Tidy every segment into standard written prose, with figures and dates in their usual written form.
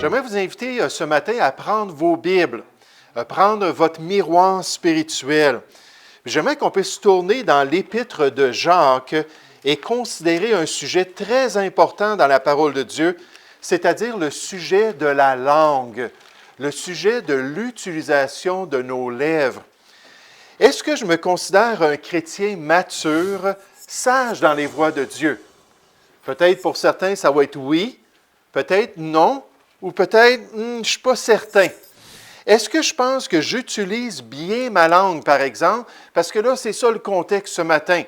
J'aimerais vous inviter ce matin à prendre vos Bibles, à prendre votre miroir spirituel. J'aimerais qu'on puisse tourner dans l'Épître de Jacques et considérer un sujet très important dans la parole de Dieu, c'est-à-dire le sujet de la langue, le sujet de l'utilisation de nos lèvres. Est-ce que je me considère un chrétien mature, sage dans les voies de Dieu? Peut-être pour certains, ça va être oui, peut-être non, ou peut-être je ne suis pas certain. Est-ce que je pense que j'utilise bien ma langue, par exemple? Parce que là, c'est ça le contexte ce matin.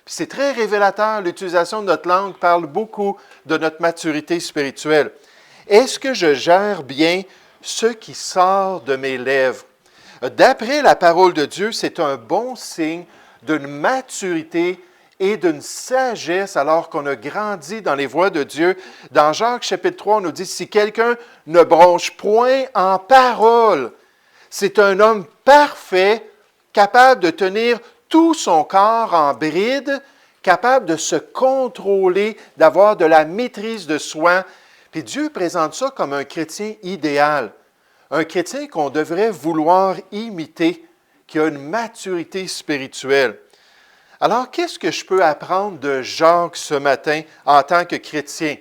Puis c'est très révélateur, l'utilisation de notre langue parle beaucoup de notre maturité spirituelle. Est-ce que je gère bien ce qui sort de mes lèvres? D'après la parole de Dieu, c'est un bon signe d'une maturité et d'une sagesse alors qu'on a grandi dans les voies de Dieu. Dans Jacques chapitre 3, on nous dit, si quelqu'un ne bronche point en parole, c'est un homme parfait, capable de tenir tout son corps en bride, capable de se contrôler, d'avoir de la maîtrise de soi. Puis Dieu présente ça comme un chrétien idéal, un chrétien qu'on devrait vouloir imiter, qui a une maturité spirituelle. Alors, qu'est-ce que je peux apprendre de Jacques ce matin en tant que chrétien?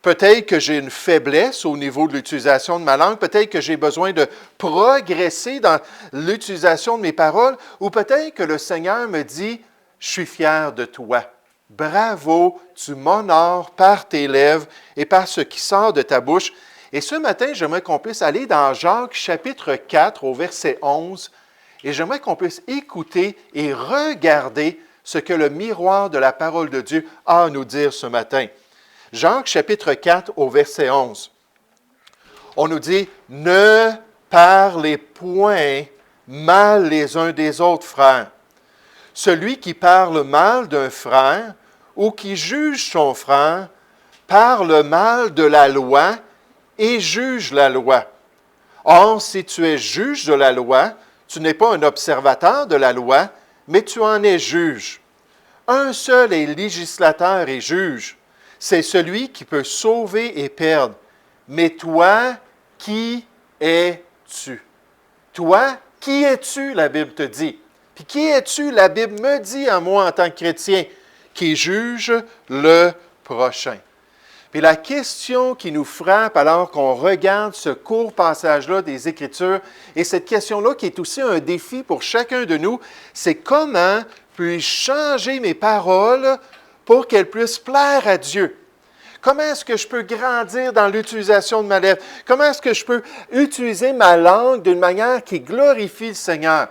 Peut-être que j'ai une faiblesse au niveau de l'utilisation de ma langue, peut-être que j'ai besoin de progresser dans l'utilisation de mes paroles, ou peut-être que le Seigneur me dit, « Je suis fier de toi. Bravo, tu m'honores par tes lèvres et par ce qui sort de ta bouche. » Et ce matin, j'aimerais qu'on puisse aller dans Jacques chapitre 4 au verset 11, et j'aimerais qu'on puisse écouter et regarder ce que le miroir de la parole de Dieu a à nous dire ce matin. Jacques chapitre 4 au verset 11. On nous dit, « Ne parlez point mal les uns des autres, frères. Celui qui parle mal d'un frère ou qui juge son frère parle mal de la loi et juge la loi. Or, si tu es juge de la loi, tu n'es pas un observateur de la loi, mais tu en es juge. Un seul est législateur et juge. C'est celui qui peut sauver et perdre. Mais toi, qui es-tu? Toi, qui es-tu, la Bible te dit? Puis qui es-tu, la Bible me dit à moi en tant que chrétien, qui juge le prochain? Puis la question qui nous frappe alors qu'on regarde ce court passage-là des Écritures, et cette question-là qui est aussi un défi pour chacun de nous, c'est comment puis-je changer mes paroles pour qu'elles puissent plaire à Dieu? Comment est-ce que je peux grandir dans l'utilisation de ma lèvre? Comment est-ce que je peux utiliser ma langue d'une manière qui glorifie le Seigneur?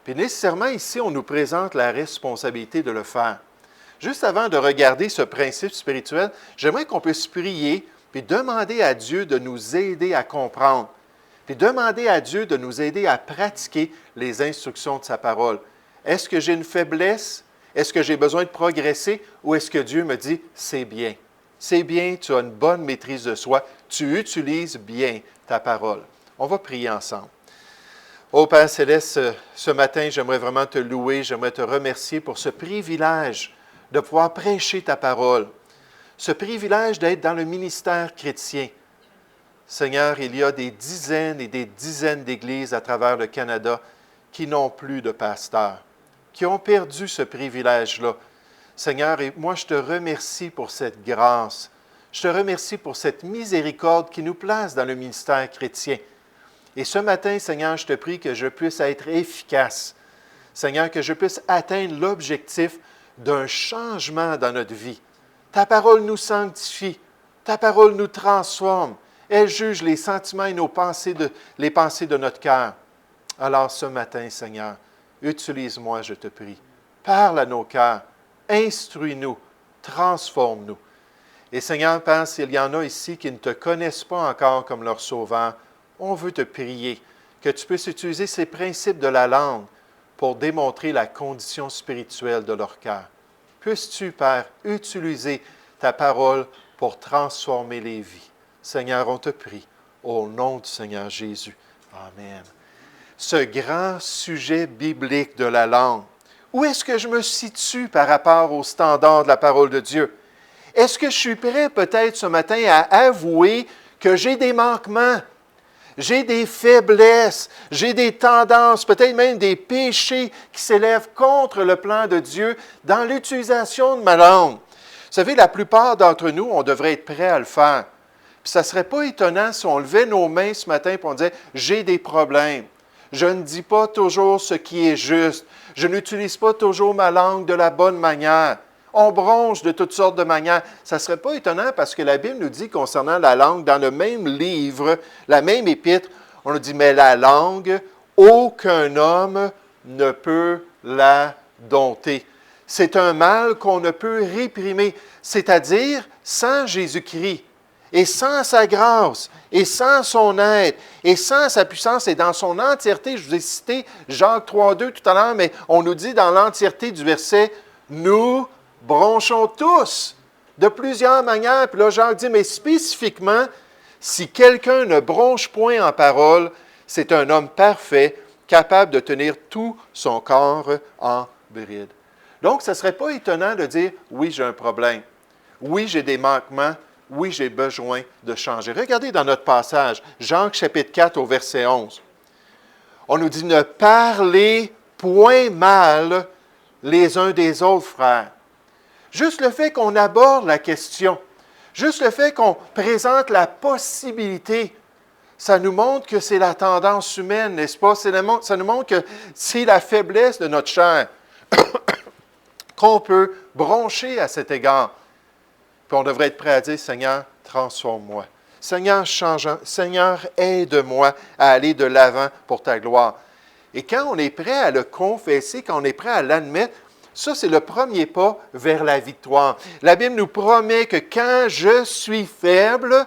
Puis nécessairement, ici, on nous présente la responsabilité de le faire. Juste avant de regarder ce principe spirituel, j'aimerais qu'on puisse prier puis demander à Dieu de nous aider à comprendre, puis demander à Dieu de nous aider à pratiquer les instructions de sa parole. Est-ce que j'ai une faiblesse? Est-ce que j'ai besoin de progresser? Ou est-ce que Dieu me dit, c'est bien. C'est bien, tu as une bonne maîtrise de soi, tu utilises bien ta parole. On va prier ensemble. Ô Père Céleste, ce matin, j'aimerais vraiment te louer, j'aimerais te remercier pour ce privilège de pouvoir prêcher ta parole, ce privilège d'être dans le ministère chrétien. Seigneur, il y a des dizaines et des dizaines d'églises à travers le Canada qui n'ont plus de pasteur, qui ont perdu ce privilège-là. Seigneur, et moi, je te remercie pour cette grâce. Je te remercie pour cette miséricorde qui nous place dans le ministère chrétien. Et ce matin, Seigneur, je te prie que je puisse être efficace. Seigneur, que je puisse atteindre l'objectif d'un changement dans notre vie. Ta parole nous sanctifie. Ta parole nous transforme. Elle juge les sentiments et les pensées de notre cœur. Alors ce matin, Seigneur, utilise-moi, je te prie. Parle à nos cœurs. Instruis-nous. Transforme-nous. Et Seigneur, Père, s'il y en a ici qui ne te connaissent pas encore comme leur Sauveur, on veut te prier que tu puisses utiliser ces principes de la langue pour démontrer la condition spirituelle de leur cœur. Puisses-tu, Père, utiliser ta parole pour transformer les vies. Seigneur, on te prie, au nom du Seigneur Jésus. Amen. Ce grand sujet biblique de la langue, où est-ce que je me situe par rapport au standard de la parole de Dieu? Est-ce que je suis prêt peut-être ce matin à avouer que j'ai des manquements, j'ai des faiblesses, j'ai des tendances, peut-être même des péchés qui s'élèvent contre le plan de Dieu dans l'utilisation de ma langue. Vous savez, la plupart d'entre nous, on devrait être prêt à le faire. Puis ça ne serait pas étonnant si on levait nos mains ce matin et on disait « J'ai des problèmes. Je ne dis pas toujours ce qui est juste. Je n'utilise pas toujours ma langue de la bonne manière. » On bronche de toutes sortes de manières. Ça ne serait pas étonnant parce que la Bible nous dit concernant la langue, dans le même livre, la même épître, on nous dit « Mais la langue, aucun homme ne peut la dompter. » C'est un mal qu'on ne peut réprimer, c'est-à-dire sans Jésus-Christ. Et sans sa grâce, et sans son aide, et sans sa puissance, et dans son entièreté, je vous ai cité Jacques 3,2 tout à l'heure, mais on nous dit dans l'entièreté du verset, « Nous bronchons tous de plusieurs manières. » Puis là, Jacques dit, mais spécifiquement, si quelqu'un ne bronche point en parole, c'est un homme parfait, capable de tenir tout son corps en bride. Donc, ce ne serait pas étonnant de dire, oui, j'ai un problème. Oui, j'ai des manquements. Oui, j'ai besoin de changer. Regardez dans notre passage, Jean chapitre 4 au verset 11. On nous dit, ne parlez point mal les uns des autres, frères. Juste le fait qu'on aborde la question, juste le fait qu'on présente la possibilité, ça nous montre que c'est la tendance humaine, n'est-ce pas? Ça nous montre que c'est la faiblesse de notre chair qu'on peut broncher à cet égard. Puis on devrait être prêt à dire, Seigneur, transforme-moi. Seigneur, change, Seigneur, aide-moi à aller de l'avant pour ta gloire. Et quand on est prêt à le confesser, quand on est prêt à l'admettre, ça, c'est le premier pas vers la victoire. La Bible nous promet que quand je suis faible,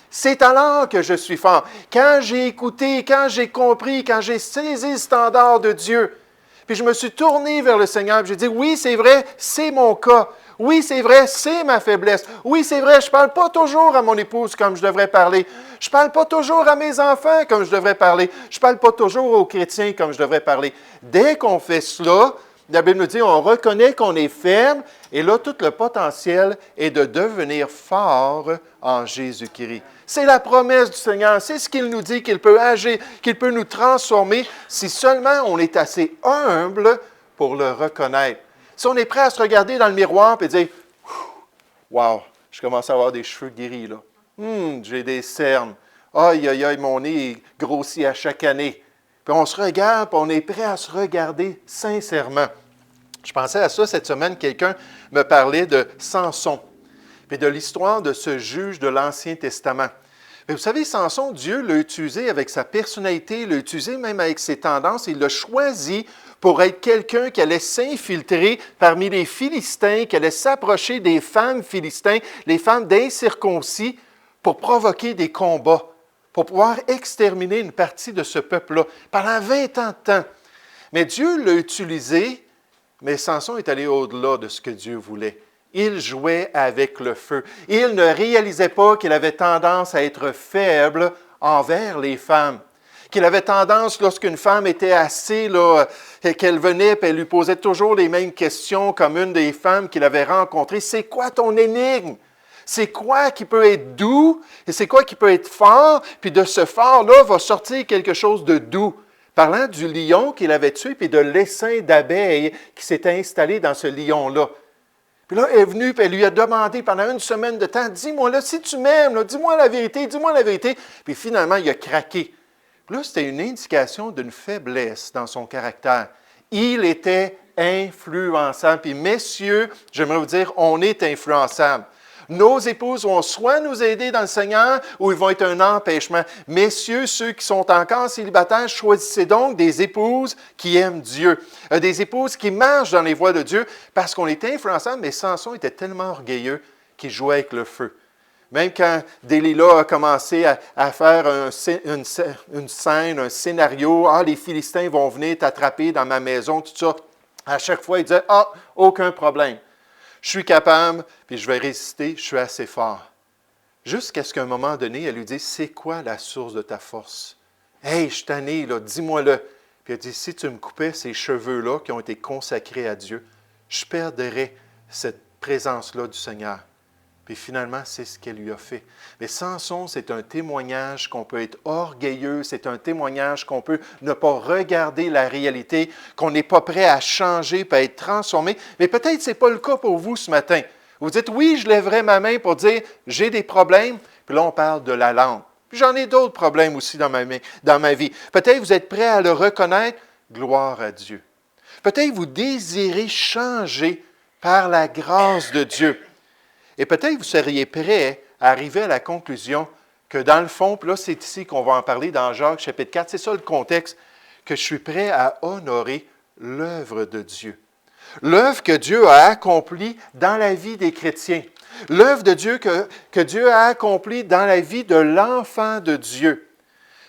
c'est alors que je suis fort. Quand j'ai écouté, quand j'ai compris, quand j'ai saisi le standard de Dieu, puis je me suis tourné vers le Seigneur, puis j'ai dit, oui, c'est vrai, c'est mon cas. Oui, c'est vrai, c'est ma faiblesse. Oui, c'est vrai, je ne parle pas toujours à mon épouse comme je devrais parler. Je ne parle pas toujours à mes enfants comme je devrais parler. Je ne parle pas toujours aux chrétiens comme je devrais parler. Dès qu'on fait cela, la Bible nous dit, on reconnaît qu'on est faible, et là, tout le potentiel est de devenir fort en Jésus-Christ. C'est la promesse du Seigneur. C'est ce qu'il nous dit, qu'il peut agir, qu'il peut nous transformer si seulement on est assez humble pour le reconnaître. Si on est prêt à se regarder dans le miroir et dire « Wow, je commence à avoir des cheveux gris, là. J'ai des cernes. Aïe, aïe, aïe, mon nez est grossi à chaque année. » Puis on se regarde, puis on est prêt à se regarder sincèrement. Je pensais à ça cette semaine, quelqu'un me parlait de Samson, puis de l'histoire de ce juge de l'Ancien Testament. Mais vous savez, Samson, Dieu l'a utilisé avec sa personnalité, l'a utilisé même avec ses tendances, il l'a choisi pour être quelqu'un qui allait s'infiltrer parmi les Philistins, qui allait s'approcher des femmes philistins, les femmes d'incirconcis, pour provoquer des combats, pour pouvoir exterminer une partie de ce peuple-là pendant 20 ans de temps. Mais Dieu l'a utilisé, mais Samson est allé au-delà de ce que Dieu voulait. Il jouait avec le feu. Il ne réalisait pas qu'il avait tendance à être faible envers les femmes. Qu'il avait tendance, lorsqu'une femme était assise, qu'elle venait et elle lui posait toujours les mêmes questions comme une des femmes qu'il avait rencontrées. C'est quoi ton énigme? C'est quoi qui peut être doux et c'est quoi qui peut être fort? Puis de ce fort-là va sortir quelque chose de doux. Parlant du lion qu'il avait tué puis de l'essaim d'abeilles qui s'était installé dans ce lion-là. Puis là, elle est venue, puis elle lui a demandé pendant une semaine de temps, « Dis-moi là, si tu m'aimes, là, dis-moi la vérité, dis-moi la vérité. » Puis finalement, il a craqué. Puis là, c'était une indication d'une faiblesse dans son caractère. Il était influençable. Puis messieurs, j'aimerais vous dire, on est influençable. Nos épouses vont soit nous aider dans le Seigneur ou ils vont être un empêchement. Messieurs, ceux qui sont encore célibataires, choisissez donc des épouses qui aiment Dieu. Des épouses qui marchent dans les voies de Dieu parce qu'on est influençable, mais Samson était tellement orgueilleux qu'il jouait avec le feu. Même quand Delilah a commencé à faire une scène, un scénario, « Ah, les Philistins vont venir t'attraper dans ma maison », tout ça, à chaque fois, il disait « Ah, aucun problème. Je suis capable, puis je vais résister, je suis assez fort. » Jusqu'à ce qu'à un moment donné, elle lui dit, « C'est quoi la source de ta force? Hey, je suis tanné, là, dis-moi-le. » Puis elle dit, « Si tu me coupais ces cheveux-là qui ont été consacrés à Dieu, je perdrais cette présence-là du Seigneur. » Puis finalement, c'est ce qu'elle lui a fait. Mais Samson, c'est un témoignage qu'on peut être orgueilleux, c'est un témoignage qu'on peut ne pas regarder la réalité, qu'on n'est pas prêt à changer, à être transformé. Mais peut-être que ce n'est pas le cas pour vous ce matin. Vous dites, oui, je lèverai ma main pour dire, j'ai des problèmes. Puis là, on parle de la langue. Puis j'en ai d'autres problèmes aussi dans ma vie. Peut-être que vous êtes prêt à le reconnaître. Gloire à Dieu. Peut-être que vous désirez changer par la grâce de Dieu. Et peut-être que vous seriez prêt à arriver à la conclusion que dans le fond, puis là c'est ici qu'on va en parler dans Jacques chapitre 4, c'est ça le contexte, que je suis prêt à honorer l'œuvre de Dieu. L'œuvre que Dieu a accomplie dans la vie des chrétiens. L'œuvre de Dieu que Dieu a accomplie dans la vie de l'enfant de Dieu.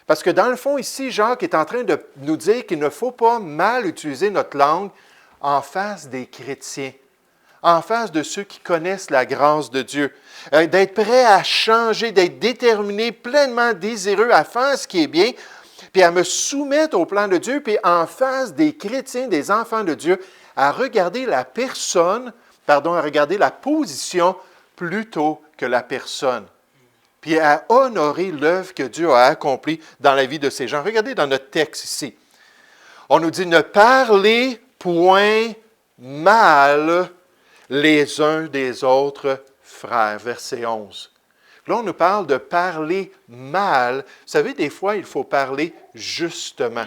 Parce que dans le fond, ici, Jacques est en train de nous dire qu'il ne faut pas mal utiliser notre langue en face des chrétiens, en face de ceux qui connaissent la grâce de Dieu. D'être prêt à changer, d'être déterminé, pleinement désireux à faire ce qui est bien, puis à me soumettre au plan de Dieu, puis en face des chrétiens, des enfants de Dieu, à regarder la à regarder la position plutôt que la personne. Puis à honorer l'œuvre que Dieu a accomplie dans la vie de ces gens. Regardez dans notre texte ici. On nous dit « Ne parlez point mal les uns des autres frères ». Verset 11. Là, on nous parle de parler mal. Vous savez, des fois, il faut parler justement.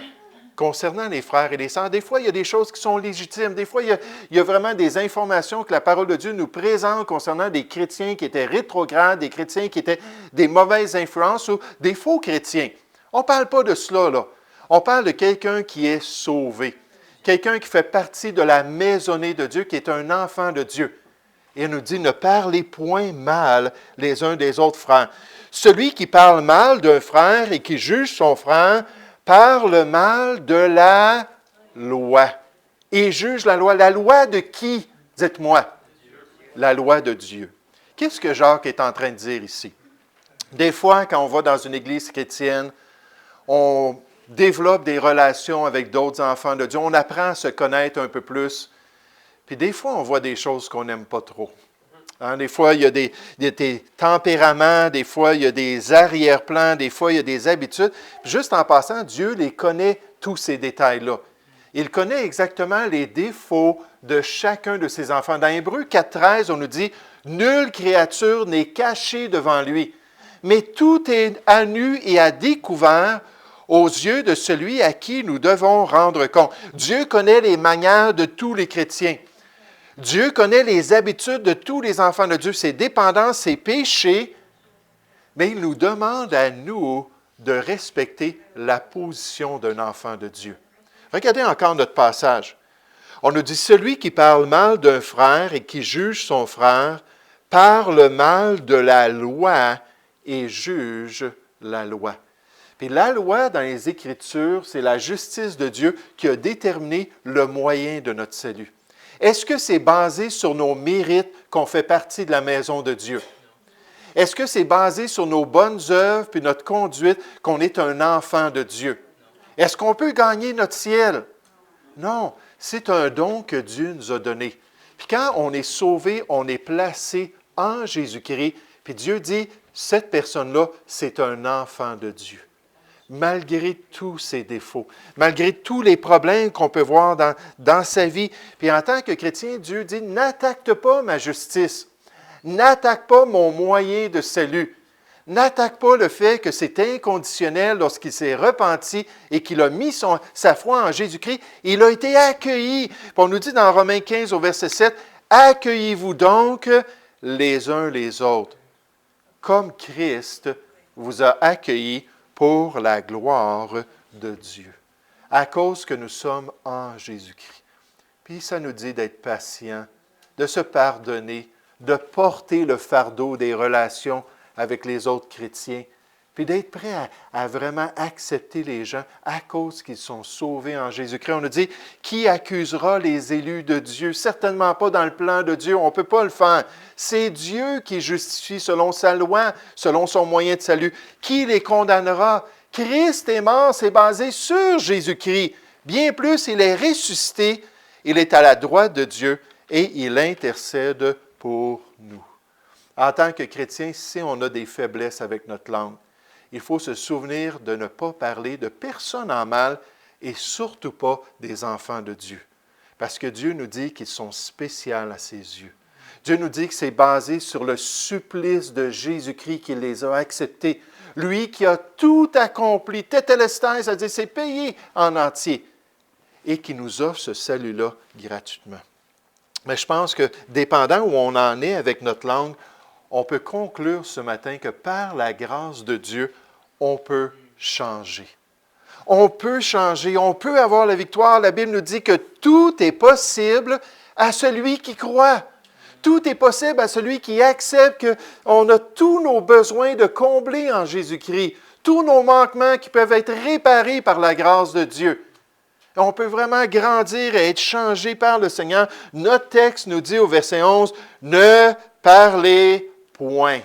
Concernant les frères et les sœurs, des fois, il y a des choses qui sont légitimes. Des fois, il y a vraiment des informations que la parole de Dieu nous présente concernant des chrétiens qui étaient rétrogrades, des chrétiens qui étaient des mauvaises influences ou des faux chrétiens. On ne parle pas de cela, là. On parle de quelqu'un qui est sauvé, quelqu'un qui fait partie de la maisonnée de Dieu, qui est un enfant de Dieu. Et il nous dit, ne parlez point mal les uns des autres frères. Celui qui parle mal d'un frère et qui juge son frère, parle mal de la loi. Et juge la loi. La loi de qui? Dites-moi. La loi de Dieu. Qu'est-ce que Jacques est en train de dire ici? Des fois, quand on va dans une église chrétienne, on développe des relations avec d'autres enfants de Dieu. On apprend à se connaître un peu plus. Puis des fois, on voit des choses qu'on n'aime pas trop. Des fois, il y a des tempéraments, des fois, il y a des arrière-plans, des fois, il y a des habitudes. Juste en passant, Dieu les connaît, tous ces détails-là. Il connaît exactement les défauts de chacun de ses enfants. Dans Hébreux 4.13, on nous dit « Nulle créature n'est cachée devant lui, mais tout est à nu et à découvert aux yeux de celui à qui nous devons rendre compte. » Dieu connaît les manières de tous les chrétiens. Dieu connaît les habitudes de tous les enfants de Dieu, ses dépendances, ses péchés, mais il nous demande à nous de respecter la position d'un enfant de Dieu. Regardez encore notre passage. On nous dit, celui qui parle mal d'un frère et qui juge son frère, parle mal de la loi et juge la loi. Puis la loi dans les Écritures, c'est la justice de Dieu qui a déterminé le moyen de notre salut. Est-ce que c'est basé sur nos mérites qu'on fait partie de la maison de Dieu? Est-ce que c'est basé sur nos bonnes œuvres puis notre conduite qu'on est un enfant de Dieu? Est-ce qu'on peut gagner notre ciel? Non, c'est un don que Dieu nous a donné. Puis quand on est sauvé, on est placé en Jésus-Christ, puis Dieu dit, cette personne-là, c'est un enfant de Dieu. Malgré tous ses défauts, malgré tous les problèmes qu'on peut voir dans sa vie. Puis en tant que chrétien, Dieu dit, n'attaque pas ma justice, n'attaque pas mon moyen de salut, n'attaque pas le fait que c'est inconditionnel lorsqu'il s'est repenti et qu'il a mis sa foi en Jésus-Christ, il a été accueilli. Puis on nous dit dans Romains 15 au verset 7, « Accueillez-vous donc les uns les autres, comme Christ vous a accueillis pour la gloire de Dieu, à cause que nous sommes en Jésus-Christ. » Puis ça nous dit d'être patient, de se pardonner, de porter le fardeau des relations avec les autres chrétiens, puis d'être prêt à vraiment accepter les gens à cause qu'ils sont sauvés en Jésus-Christ. On nous dit, qui accusera les élus de Dieu? Certainement pas dans le plan de Dieu, on ne peut pas le faire. C'est Dieu qui justifie selon sa loi, selon son moyen de salut. Qui les condamnera? Christ est mort, c'est basé sur Jésus-Christ. Bien plus, il est ressuscité, il est à la droite de Dieu et il intercède pour nous. En tant que chrétien, si on a des faiblesses avec notre langue, il faut se souvenir de ne pas parler de personne en mal et surtout pas des enfants de Dieu. Parce que Dieu nous dit qu'ils sont spéciaux à ses yeux. Dieu nous dit que c'est basé sur le supplice de Jésus-Christ qui les a acceptés. Lui qui a tout accompli, tétélestai, c'est-à-dire c'est payé en entier, et qui nous offre ce salut-là gratuitement. Mais je pense que, dépendant où on en est avec notre langue, on peut conclure ce matin que par la grâce de Dieu, on peut changer. On peut changer, on peut avoir la victoire. La Bible nous dit que tout est possible à celui qui croit. Tout est possible à celui qui accepte qu'on a tous nos besoins de combler en Jésus-Christ, tous nos manquements qui peuvent être réparés par la grâce de Dieu. On peut vraiment grandir et être changé par le Seigneur. Notre texte nous dit au verset 11, « Ne parlez point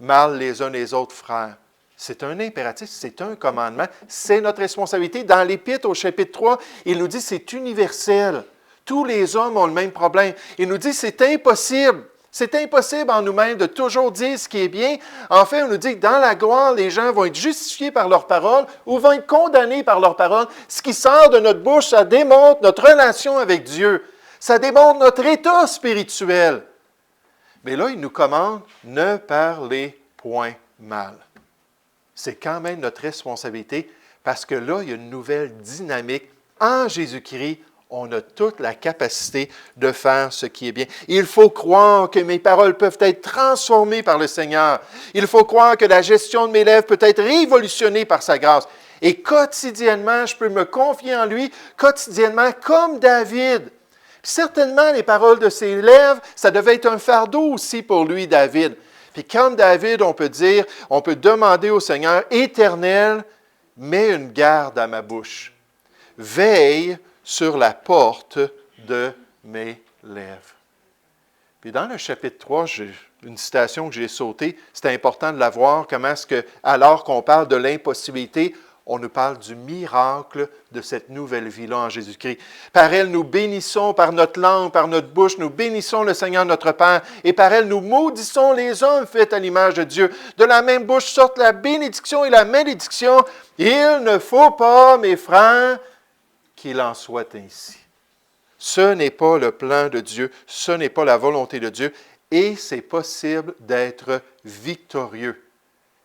mal les uns les autres, frères. » C'est un impératif, c'est un commandement, c'est notre responsabilité. Dans l'Épître, au chapitre 3, il nous dit que c'est universel. Tous les hommes ont le même problème. Il nous dit que c'est impossible. C'est impossible en nous-mêmes de toujours dire ce qui est bien. En fait, on nous dit que dans la gloire, les gens vont être justifiés par leurs paroles ou vont être condamnés par leurs paroles. Ce qui sort de notre bouche, ça démontre notre relation avec Dieu. Ça démontre notre état spirituel. Mais là, il nous commande, ne parlez point mal. C'est quand même notre responsabilité parce que là, il y a une nouvelle dynamique. En Jésus-Christ, on a toute la capacité de faire ce qui est bien. Il faut croire que mes paroles peuvent être transformées par le Seigneur. Il faut croire que la gestion de mes lèvres peut être révolutionnée par sa grâce. Et quotidiennement, je peux me confier en lui, quotidiennement, comme David. Puis certainement, les paroles de ses lèvres, ça devait être un fardeau aussi pour lui, David. Puis comme David, on peut dire, on peut demander au Seigneur, Éternel, mets une garde à ma bouche. Veille sur la porte de mes lèvres. Puis dans le chapitre 3, j'ai une citation que j'ai sautée, c'est important de la voir, comment est-ce que, alors qu'on parle de l'impossibilité, on nous parle du miracle de cette nouvelle vie-là en Jésus-Christ. Par elle, nous bénissons par notre langue, par notre bouche, nous bénissons le Seigneur notre Père, et par elle, nous maudissons les hommes faits à l'image de Dieu. De la même bouche sortent la bénédiction et la malédiction. Il ne faut pas, mes frères, qu'il en soit ainsi. Ce n'est pas le plan de Dieu, ce n'est pas la volonté de Dieu, et c'est possible d'être victorieux,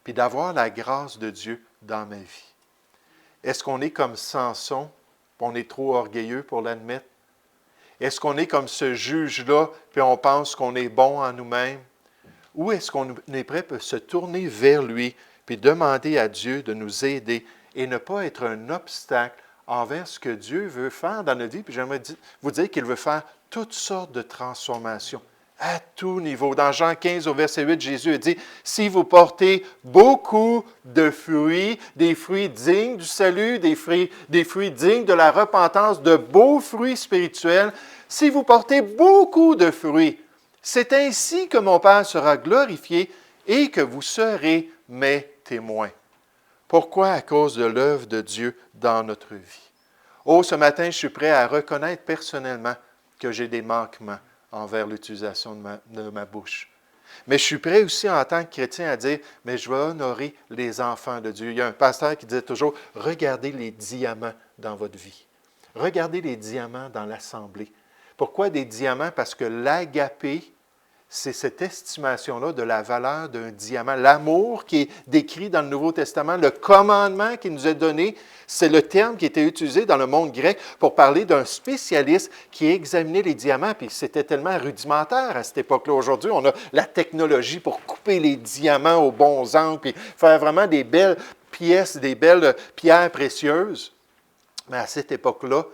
puis d'avoir la grâce de Dieu dans ma vie. Est-ce qu'on est comme Samson, puis on est trop orgueilleux pour l'admettre? Est-ce qu'on est comme ce juge-là, puis on pense qu'on est bon en nous-mêmes? Ou est-ce qu'on est prêt à se tourner vers lui, puis demander à Dieu de nous aider et ne pas être un obstacle envers ce que Dieu veut faire dans notre vie? Puis j'aimerais vous dire qu'il veut faire toutes sortes de transformations à tout niveau. Dans Jean 15, au verset 8, Jésus a dit, « Si vous portez beaucoup de fruits, des fruits dignes du salut, des fruits dignes de la repentance, de beaux fruits spirituels, si vous portez beaucoup de fruits, c'est ainsi que mon Père sera glorifié et que vous serez mes témoins. » Pourquoi? À cause de l'œuvre de Dieu dans notre vie. Oh, ce matin, je suis prêt à reconnaître personnellement que j'ai des manquements envers l'utilisation de ma bouche. Mais je suis prêt aussi en tant que chrétien à dire, mais je vais honorer les enfants de Dieu. Il y a un pasteur qui disait toujours, regardez les diamants dans votre vie. Regardez les diamants dans l'assemblée. Pourquoi des diamants? Parce que l'agapé, c'est cette estimation-là de la valeur d'un diamant. L'amour qui est décrit dans le Nouveau Testament, le commandement qui nous est donné, c'est le terme qui était utilisé dans le monde grec pour parler d'un spécialiste qui examinait les diamants. Puis c'était tellement rudimentaire à cette époque-là. Aujourd'hui, on a la technologie pour couper les diamants aux bons angles, puis faire vraiment des belles pièces, des belles pierres précieuses. Mais à cette époque-là,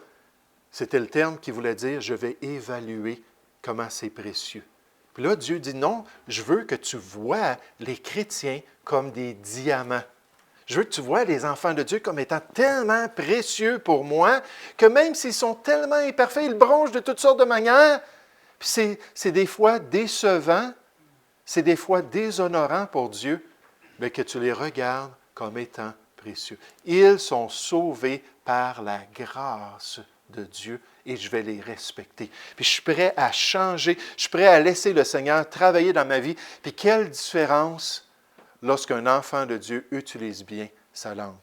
c'était le terme qui voulait dire « je vais évaluer comment c'est précieux ». Puis là, Dieu dit, non, je veux que tu vois les chrétiens comme des diamants. Je veux que tu vois les enfants de Dieu comme étant tellement précieux pour moi que même s'ils sont tellement imparfaits, ils bronchent de toutes sortes de manières. Puis c'est des fois décevant, c'est des fois déshonorant pour Dieu, mais que tu les regardes comme étant précieux. Ils sont sauvés par la grâce de Dieu et je vais les respecter. Puis je suis prêt à changer, je suis prêt à laisser le Seigneur travailler dans ma vie. Puis quelle différence lorsqu'un enfant de Dieu utilise bien sa langue.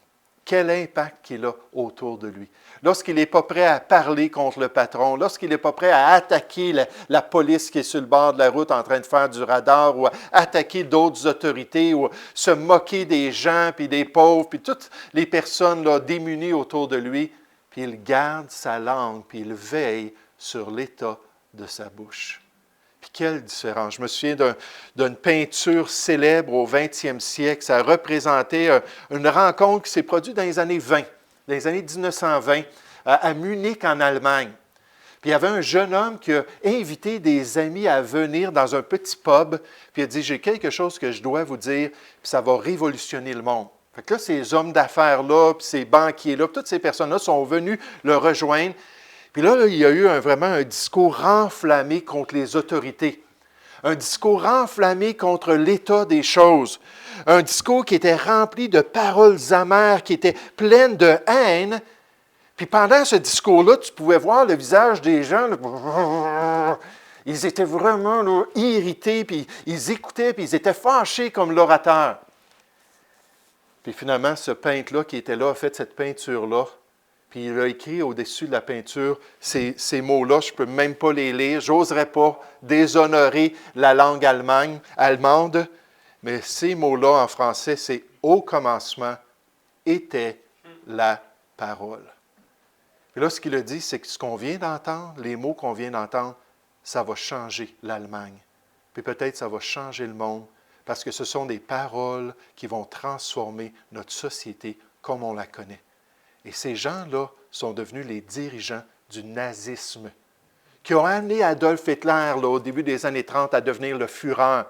Quel impact qu'il a autour de lui. Lorsqu'il n'est pas prêt à parler contre le patron, lorsqu'il n'est pas prêt à attaquer la police qui est sur le bord de la route en train de faire du radar, ou à attaquer d'autres autorités, ou se moquer des gens, puis des pauvres, puis toutes les personnes là, démunies autour de lui, puis il garde sa langue, puis il veille sur l'état de sa bouche. Puis quelle différence! Je me souviens d'une peinture célèbre au 20e siècle. Ça représentait une rencontre qui s'est produite dans les années 20, dans les années 1920, à Munich, en Allemagne. Puis il y avait un jeune homme qui a invité des amis à venir dans un petit pub, puis il a dit, j'ai quelque chose que je dois vous dire, puis ça va révolutionner le monde. Fait que là, ces hommes d'affaires-là, puis ces banquiers-là, toutes ces personnes-là sont venus le rejoindre. Puis là, il y a eu vraiment un discours renflammé contre les autorités, un discours renflammé contre l'état des choses, un discours qui était rempli de paroles amères, qui était pleines de haine. Puis pendant ce discours-là, tu pouvais voir le visage des gens, là, ils étaient vraiment là, irrités, puis ils écoutaient, puis ils étaient fâchés comme l'orateur. Puis finalement, ce peintre-là qui était là a fait cette peinture-là. Puis il a écrit au-dessus de la peinture ces mots-là, je ne peux même pas les lire, je n'oserais pas déshonorer la langue allemande, mais ces mots-là en français, c'est « au commencement était la parole ». Et là, ce qu'il a dit, c'est que ce qu'on vient d'entendre, les mots qu'on vient d'entendre, ça va changer l'Allemagne. Puis peut-être ça va changer le monde, parce que ce sont des paroles qui vont transformer notre société comme on la connaît. Et ces gens-là sont devenus les dirigeants du nazisme, qui ont amené Adolf Hitler, là, au début des années 30, à devenir le Führer,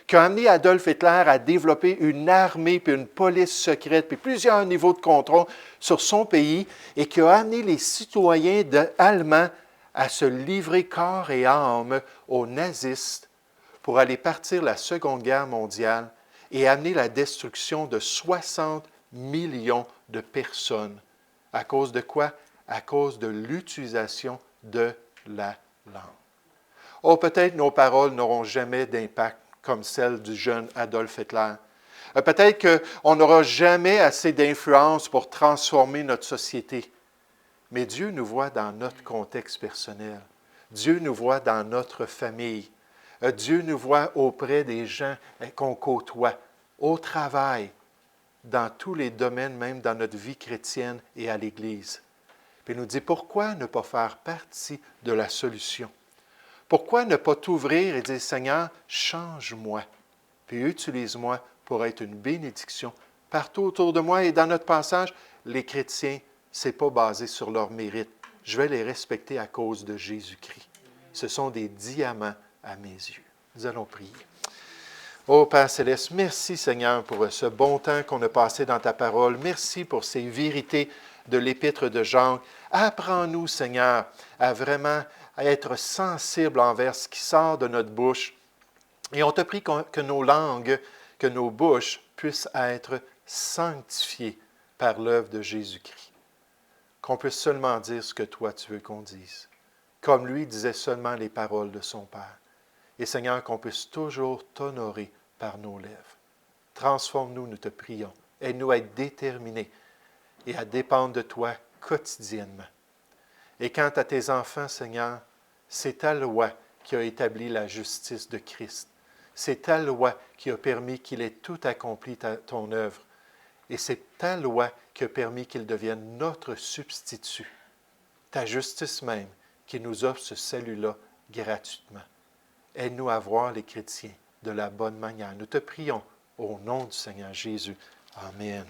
qui ont amené Adolf Hitler à développer une armée, puis une police secrète, puis plusieurs niveaux de contrôle sur son pays, et qui ont amené les citoyens allemands à se livrer corps et âme aux nazistes pour aller partir la Seconde Guerre mondiale et amener la destruction de 60 millions de personnes. À cause de quoi? À cause de l'utilisation de la langue. Oh, peut-être nos paroles n'auront jamais d'impact comme celle du jeune Adolf Hitler. Peut-être qu'on n'aura jamais assez d'influence pour transformer notre société. Mais Dieu nous voit dans notre contexte personnel. Dieu nous voit dans notre famille. Dieu nous voit auprès des gens qu'on côtoie, au travail, dans tous les domaines, même dans notre vie chrétienne et à l'Église. Puis il nous dit, pourquoi ne pas faire partie de la solution? Pourquoi ne pas t'ouvrir et dire, Seigneur, change-moi, puis utilise-moi pour être une bénédiction partout autour de moi. Et dans notre passage, les chrétiens, ce n'est pas basé sur leur mérite. Je vais les respecter à cause de Jésus-Christ. Ce sont des diamants à mes yeux. Nous allons prier. Ô Père Céleste, merci Seigneur pour ce bon temps qu'on a passé dans ta parole. Merci pour ces vérités de l'Épître de Jean. Apprends-nous, Seigneur, à vraiment être sensibles envers ce qui sort de notre bouche. Et on te prie que nos langues, que nos bouches puissent être sanctifiées par l'œuvre de Jésus-Christ. Qu'on puisse seulement dire ce que toi tu veux qu'on dise. Comme lui disait seulement les paroles de son Père. Et Seigneur, qu'on puisse toujours t'honorer par nos lèvres. Transforme-nous, nous te prions. Aide-nous à être déterminés et à dépendre de toi quotidiennement. Et quant à tes enfants, Seigneur, c'est ta loi qui a établi la justice de Christ. C'est ta loi qui a permis qu'il ait tout accompli ton œuvre. Et c'est ta loi qui a permis qu'il devienne notre substitut. Ta justice même qui nous offre ce salut-là gratuitement. Aide-nous à voir les chrétiens de la bonne manière. Nous te prions au nom du Seigneur Jésus. Amen.